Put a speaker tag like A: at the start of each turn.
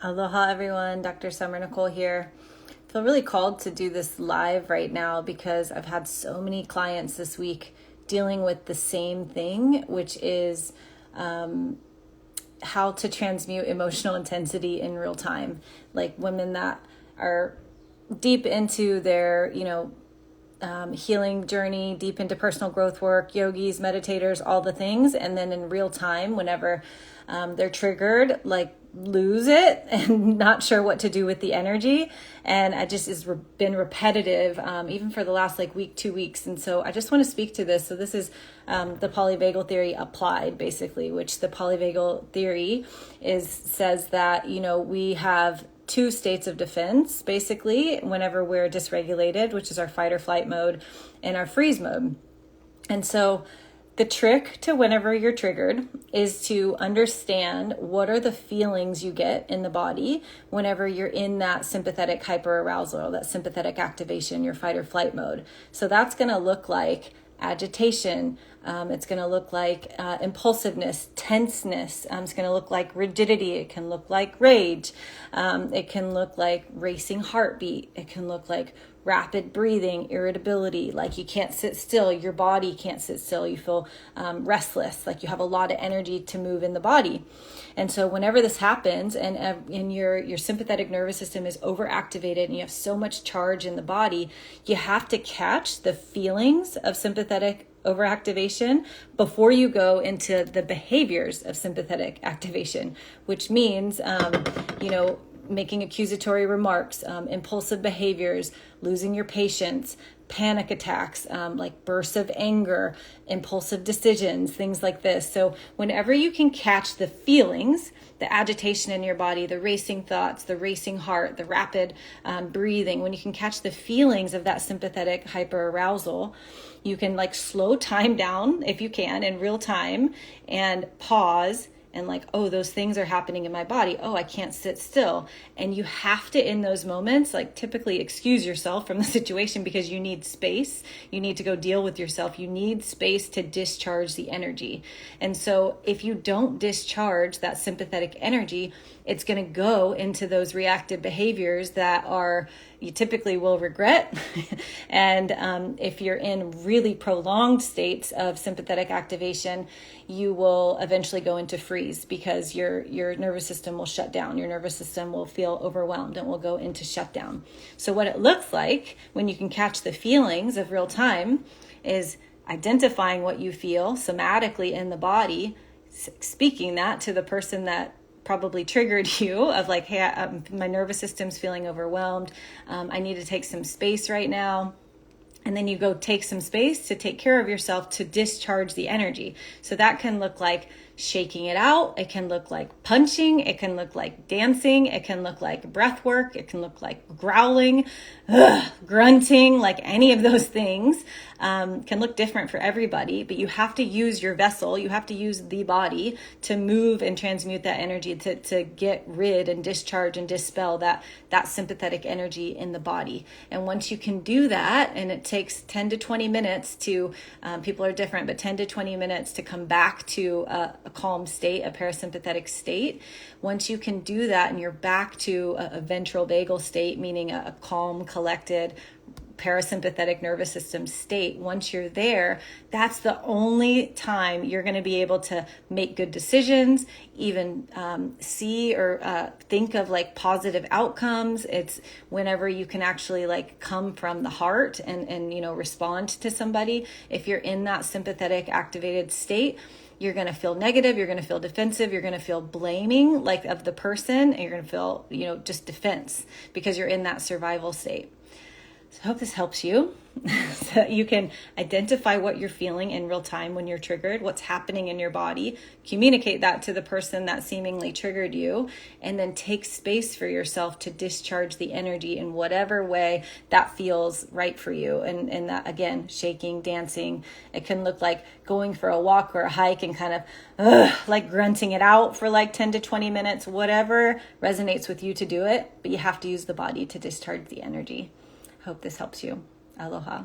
A: Aloha everyone, Dr. Summer Nicole here. I feel really called to do this live right now because I've had so many clients this week dealing with the same thing, which is how to transmute emotional intensity in real time. Like women that are deep into their, healing journey, deep into personal growth work, yogis, meditators, all the things. And then in real time, whenever they're triggered, like lose it and not sure what to do with the energy. And I just has been repetitive, even for the last week, 2 weeks. And so I just want to speak to this. So this is the Polyvagal Theory applied, basically, which the Polyvagal Theory says that, we have two states of defense, basically, whenever we're dysregulated, which is our fight or flight mode, and our freeze mode. And so the trick to whenever you're triggered is to understand what are the feelings you get in the body whenever you're in that sympathetic hyperarousal, that sympathetic activation, your fight or flight mode. So that's going to look like agitation. It's going to look like impulsiveness, tenseness. It's going to look like rigidity. It can look like rage. It can look like racing heartbeat. It can look like rapid breathing, irritability, like you can't sit still. Your body can't sit still. You feel restless, like you have a lot of energy to move in the body. And so whenever this happens and your sympathetic nervous system is overactivated and you have so much charge in the body, you have to catch the feelings of sympathetic overactivation before you go into the behaviors of sympathetic activation, which means, making accusatory remarks, impulsive behaviors, losing your patience, panic attacks, like bursts of anger, impulsive decisions, things like this. So whenever you can catch the feelings, the agitation in your body, the racing thoughts, the racing heart, the rapid breathing, when you can catch the feelings of that sympathetic hyperarousal, you can slow time down if you can in real time and pause and those things are happening in my body. Oh, I can't sit still. And you have to, in those moments, typically excuse yourself from the situation because you need space. You need to go deal with yourself. You need space to discharge the energy. And so if you don't discharge that sympathetic energy, it's going to go into those reactive behaviors that you typically will regret. And if you're in really prolonged states of sympathetic activation, you will eventually go into freeze because your nervous system will shut down. Your nervous system will feel overwhelmed and will go into shutdown. So what it looks like when you can catch the feelings of real time is identifying what you feel somatically in the body, speaking that to the person that probably triggered you of hey, my nervous system's feeling overwhelmed. I need to take some space right now. And then you go take some space to take care of yourself to discharge the energy. So that can look like shaking it out. It can look like punching. It can look like dancing. It can look like breath work. It can look like growling, grunting, like any of those things can look different for everybody. But you have to use your vessel. You have to use the body to move and transmute that energy to get rid and discharge and dispel that sympathetic energy in the body. And once you can do that, and it takes 10 to 20 minutes to, people are different, but 10 to 20 minutes to come back to a calm state, a parasympathetic state. Once you can do that and you're back to a ventral vagal state, meaning a calm, collected, parasympathetic nervous system state, once you're there, that's the only time you're going to be able to make good decisions, even see or think of positive outcomes. It's whenever you can actually come from the heart and respond to somebody. If you're in that sympathetic activated state, you're going to feel negative, you're going to feel defensive, you're going to feel blaming of the person, and you're going to feel just defense because you're in that survival state. So I hope this helps you so you can identify what you're feeling in real time when you're triggered, what's happening in your body, communicate that to the person that seemingly triggered you, and then take space for yourself to discharge the energy in whatever way that feels right for you. And that, again, shaking, dancing, it can look like going for a walk or a hike and kind of grunting it out for 10 to 20 minutes, whatever resonates with you to do it, but you have to use the body to discharge the energy. Hope this helps you. Aloha.